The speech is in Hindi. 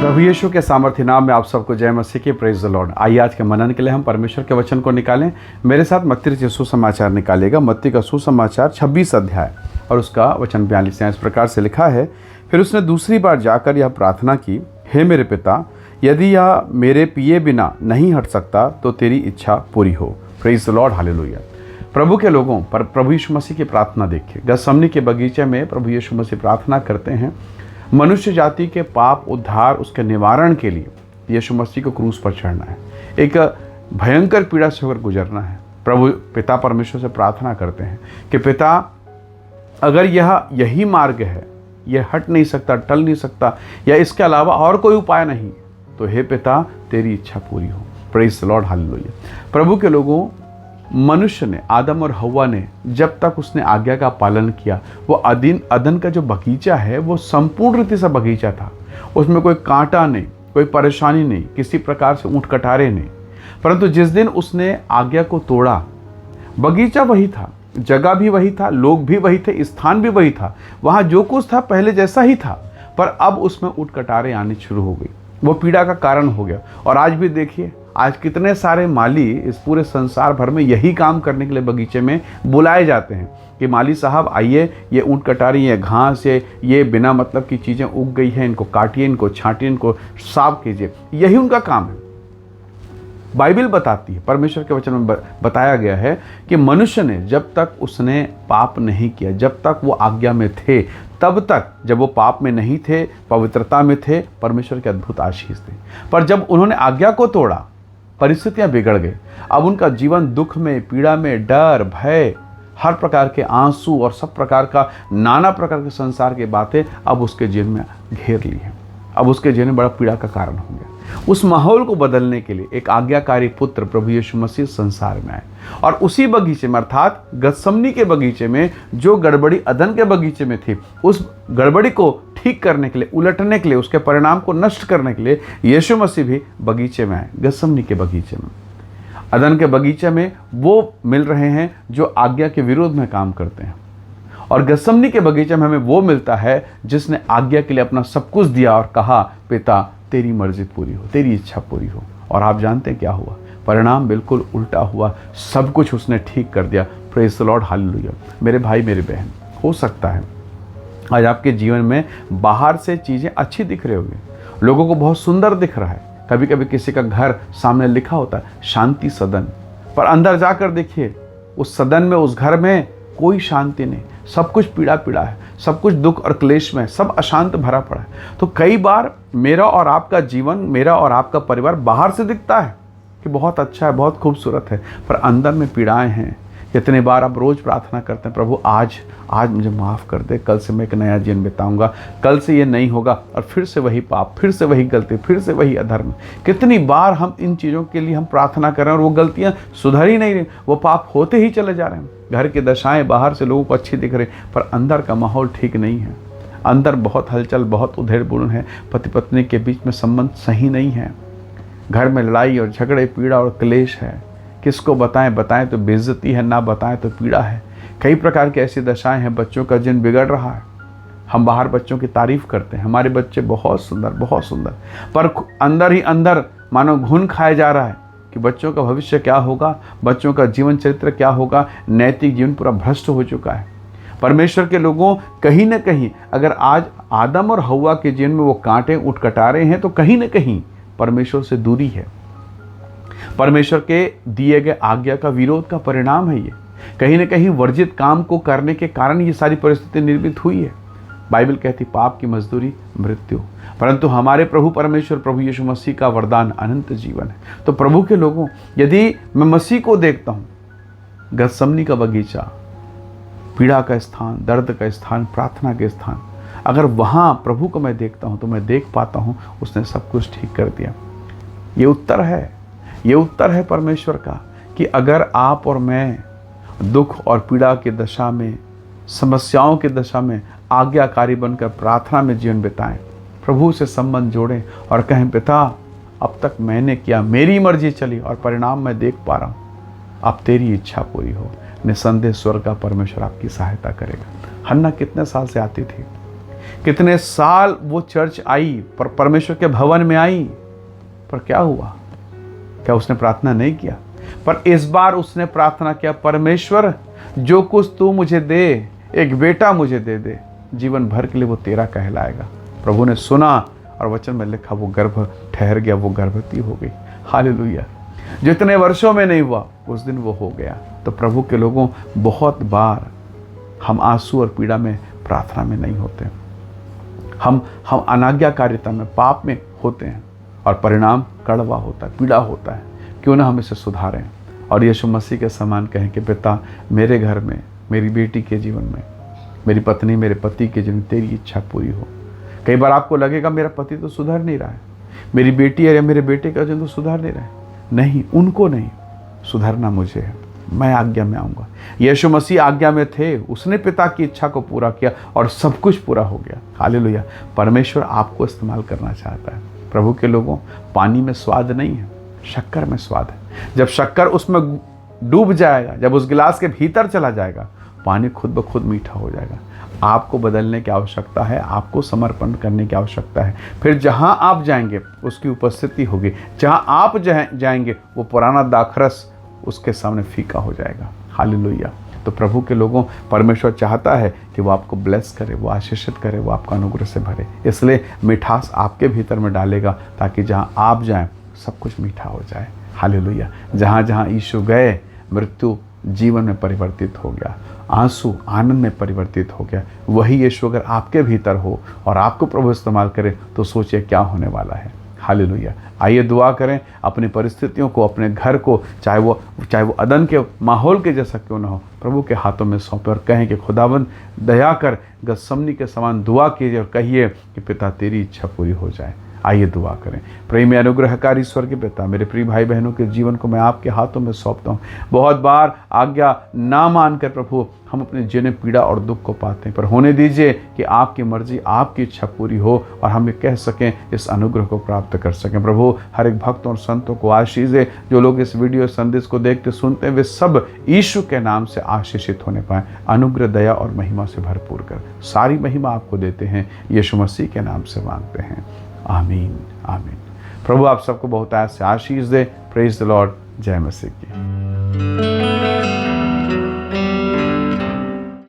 प्रभु यीशु के सामर्थ्य नाम में आप सबको जय मसीह की प्रेज द लॉर्ड। आइए आज के मनन के लिए हम परमेश्वर के वचन को निकालें। मेरे साथ मत्ती रचित सुसमाचार निकालेगा। मत्ती का सुसमाचार 26 अध्याय और उसका वचन 42 इस प्रकार से लिखा है। फिर उसने दूसरी बार जाकर यह प्रार्थना की, हे मेरे पिता, यदि यह मेरे पिए बिना नहीं हट सकता तो तेरी इच्छा पूरी हो। Praise the Lord, hallelujah. प्रभु के लोगों पर प्रभु यीशु मसीह की प्रार्थना देखिए। गतसमनी के बगीचे में प्रभु यीशु मसीह प्रार्थना करते हैं। मनुष्य जाति के पाप उद्धार, उसके निवारण के लिए यीशु मसीह को क्रूस पर चढ़ना है, एक भयंकर पीड़ा से होकर गुजरना है। प्रभु पिता परमेश्वर से प्रार्थना करते हैं कि पिता, अगर यही मार्ग है, यह हट नहीं सकता, टल नहीं सकता, या इसके अलावा और कोई उपाय नहीं, तो हे पिता, तेरी इच्छा पूरी हो। Praise the Lord, hallelujah. प्रभु के लोगों, मनुष्य ने, आदम और हव्वा ने, जब तक उसने आज्ञा का पालन किया, वो अदन का जो बगीचा है वो संपूर्ण रीति से बगीचा था। उसमें कोई कांटा नहीं, कोई परेशानी नहीं, किसी प्रकार से ऊंट कटारे नहीं। परंतु जिस दिन उसने आज्ञा को तोड़ा, बगीचा वही था, जगह भी वही था, लोग भी वही थे, स्थान भी वही था, वहाँ जो कुछ था पहले जैसा ही था, पर अब उसमें ऊंट कटारे आने शुरू हो गई। वो पीड़ा का कारण हो गया। और आज भी देखिए, आज कितने सारे माली इस पूरे संसार भर में यही काम करने के लिए बगीचे में बुलाए जाते हैं कि माली साहब आइए, ये ऊंट कटारी, ये घास, ये बिना मतलब की चीज़ें उग गई हैं, इनको काटिए, इनको छांटिए, इनको साफ कीजिए। यही उनका काम है। बाइबल बताती है, परमेश्वर के वचन में बताया गया है कि मनुष्य ने जब तक उसने पाप नहीं किया, जब तक वो आज्ञा में थे, तब तक, जब वो पाप में नहीं थे, पवित्रता में थे, परमेश्वर के अद्भुत आशीष थे। पर जब उन्होंने आज्ञा को तोड़ा, परिस्थितियां बिगड़ गई। अब उनका जीवन दुख में, पीड़ा में, डर, भय, हर प्रकार के आंसू और सब प्रकार का नाना प्रकार के संसार की बातें अब उसके जीवन में घेर ली हैं। अब उसके जीवन में बड़ा पीड़ा का कारण हो गया। उस माहौल को बदलने के लिए एक आज्ञाकारी पुत्र प्रभु यीशु मसीह संसार में आए, और उसी बगीचे में, अर्थात गतसमनी के बगीचे में, जो गड़बड़ी अदन के बगीचे में थी, उस गड़बड़ी को ठीक करने के लिए, उलटने के लिए, उसके परिणाम को नष्ट करने के लिए यीशु मसीह भी बगीचे में आए। गतसमनी के बगीचे में, अदन के बगीचे में वो मिल रहे हैं जो आज्ञा के विरोध में काम करते हैं, और गतसमनी के बगीचे में हमें वो मिलता है जिसने आज्ञा के लिए अपना सब कुछ दिया और कहा, पिता, तेरी मर्जी पूरी हो, तेरी इच्छा पूरी हो। और आप जानते हैं क्या हुआ? परिणाम बिल्कुल उल्टा हुआ। सब कुछ उसने ठीक कर दिया। Praise the Lord, hallelujah. मेरे भाई, मेरी बहन, हो सकता है आज आपके जीवन में बाहर से चीज़ें अच्छी दिख रही होगी, लोगों को बहुत सुंदर दिख रहा है। कभी कभी किसी का घर सामने लिखा होता है शांति सदन, पर अंदर जाकर देखिए, उस सदन में, उस घर में कोई शांति नहीं, सब कुछ पीड़ा पीड़ा है, सब कुछ दुख और क्लेश में, सब अशांत भरा पड़ा है। तो कई बार मेरा और आपका जीवन, मेरा और आपका परिवार बाहर से दिखता है कि बहुत अच्छा है, बहुत खूबसूरत है, पर अंदर में पीड़ाएं हैं। कितने बार आप रोज़ प्रार्थना करते हैं, प्रभु आज मुझे माफ़ कर दे, कल से मैं एक नया जीवन बिताऊंगा, कल से ये नहीं होगा, और फिर से वही पाप, फिर से वही गलती, फिर से वही अधर्म। कितनी बार हम इन चीज़ों के लिए हम प्रार्थना कर रहे हैं और वो गलतियाँ सुधर ही नहीं रही, वो पाप होते ही चले जा रहे हैं। घर की दशाएं बाहर से लोगों को अच्छी दिख रही, पर अंदर का माहौल ठीक नहीं है। अंदर बहुत हलचल, बहुत उधेड़-बुन है, पति पत्नी के बीच में संबंध सही नहीं है, घर में लड़ाई और झगड़े, पीड़ा और क्लेश है। किसको बताएं तो बेइज्जती है, ना बताएं तो पीड़ा है। कई प्रकार की ऐसी दशाएं हैं। बच्चों का जीवन बिगड़ रहा है। हम बाहर बच्चों की तारीफ करते हैं, हमारे बच्चे बहुत सुंदर, बहुत सुंदर, पर अंदर ही अंदर मानो घुन खाया जा रहा है कि बच्चों का भविष्य क्या होगा, बच्चों का जीवन चरित्र क्या होगा। नैतिक जीवन पूरा भ्रष्ट हो चुका है। परमेश्वर के लोगों, कहीं ना कहीं अगर आज आदम और हव्वा के जीवन में वो कांटे, ऊंट कटारे हैं, तो कहीं ना कहीं परमेश्वर से दूरी है। परमेश्वर के दिए गए आज्ञा का विरोध का परिणाम है ये। कहीं ना कहीं वर्जित काम को करने के कारण ये सारी परिस्थिति निर्मित हुई है। बाइबल कहती पाप की मजदूरी मृत्यु, परंतु हमारे प्रभु परमेश्वर प्रभु यीशु मसीह का वरदान अनंत जीवन है। तो प्रभु के लोगों, यदि मैं मसीह को देखता हूँ, गतसमनी का बगीचा, पीड़ा का स्थान, दर्द का स्थान, प्रार्थना के स्थान, अगर वहाँ प्रभु को मैं देखता हूँ तो मैं देख पाता हूँ उसने सब कुछ ठीक कर दिया। ये उत्तर है, ये उत्तर है परमेश्वर का कि अगर आप और मैं दुख और पीड़ा की दशा में, समस्याओं की दशा में आज्ञाकारी बनकर प्रार्थना में जीवन बिताएं, प्रभु से संबंध जोड़ें और कहें, पिता, अब तक मैंने किया, मेरी मर्जी चली और परिणाम मैं देख पा रहा हूँ, अब तेरी इच्छा पूरी हो, निसंदेह स्वर्ग का परमेश्वर आपकी सहायता करेगा। हन्ना कितने साल से आती थी, कितने साल वो चर्च आई, पर परमेश्वर के भवन में आई, पर क्या हुआ? क्या उसने प्रार्थना नहीं किया? पर इस बार उसने प्रार्थना किया, परमेश्वर जो कुछ तू मुझे दे, एक बेटा मुझे दे दे, जीवन भर के लिए वो तेरा कहलाएगा। प्रभु ने सुना और वचन में लिखा वो गर्भ ठहर गया, वो गर्भवती हो गई। हालेलुया। जितने वर्षों में नहीं हुआ उस दिन वो हो गया। तो प्रभु के लोगों, बहुत बार हम आंसू और पीड़ा में, प्रार्थना में नहीं होते। हम अनाज्ञाकारिता में, पाप में होते हैं और परिणाम कड़वा होता है, पीड़ा होता है। क्यों ना हम इसे सुधारें और यीशु मसीह के समान कहें कि पिता, मेरे घर में, मेरी बेटी के जीवन में, मेरी पत्नी, मेरे पति के जीवन में तेरी इच्छा पूरी हो। कई बार आपको लगेगा मेरा पति तो सुधर नहीं रहा है, मेरी बेटी या मेरे बेटे का जीवन तो सुधर नहीं रहा है। नहीं, उनको नहीं, सुधरना मुझे है। मैं आज्ञा में आऊँगा। यीशु मसीह आज्ञा में थे, उसने पिता की इच्छा को पूरा किया और सब कुछ पूरा हो गया। हालेलुया। परमेश्वर आपको इस्तेमाल करना चाहता है। प्रभु के लोगों, पानी में स्वाद नहीं है, शक्कर में स्वाद है। जब शक्कर उसमें डूब जाएगा, जब उस गिलास के भीतर चला जाएगा, पानी खुद ब खुद मीठा हो जाएगा। आपको बदलने की आवश्यकता है, आपको समर्पण करने की आवश्यकता है। फिर जहाँ आप जाएंगे उसकी उपस्थिति होगी, जहाँ आप जाएंगे वो पुराना दाखरस उसके सामने फीका हो जाएगा। हालेलुया। तो प्रभु के लोगों, परमेश्वर चाहता है कि वो आपको ब्लेस करे, वो आशीषित करे, वो आपका अनुग्रह से भरे। इसलिए मिठास आपके भीतर में डालेगा, ताकि जहाँ आप जाएं सब कुछ मीठा हो जाए। हालेलुया। जहाँ जहाँ यीशु गए, मृत्यु जीवन में परिवर्तित हो गया, आंसू आनंद में परिवर्तित हो गया। वही यीशु अगर आपके भीतर हो और आपको प्रभु इस्तेमाल करे, तो सोचिए क्या होने वाला है। हालेलुया। आइए दुआ करें, अपनी परिस्थितियों को, अपने घर को, चाहे वो अदन के माहौल के जैसा क्यों ना हो, प्रभु के हाथों में सौंपे और कहें कि खुदावंद दया कर, गतसमनी के समान दुआ कीजिए और कहिए कि पिता तेरी इच्छा पूरी हो जाए। आइए दुआ करें। प्रेमी अनुग्रहकारी स्वर्गीय पिता, मेरे प्रिय भाई बहनों के जीवन को मैं आपके हाथों में सौंपता हूँ। बहुत बार आज्ञा ना मानकर प्रभु हम अपने जीवन में पीड़ा और दुख को पाते हैं, पर होने दीजिए कि आपकी मर्जी, आपकी इच्छा पूरी हो और हम ये कह सकें, इस अनुग्रह को प्राप्त कर सकें। प्रभु हर एक भक्त और संतों को आशीष दे। जो लोग इस वीडियो संदेश को देखते सुनते हैं, वे सब यीशु के नाम से आशीषित होने पाएँ। अनुग्रह, दया और महिमा से भरपूर कर सारी महिमा आपको देते हैं, यीशु मसीह के नाम से मांगते हैं। आमीन, आमीन। प्रभु आप सबको बहुत से आशीष दे। Praise the Lord. जय मसीह की।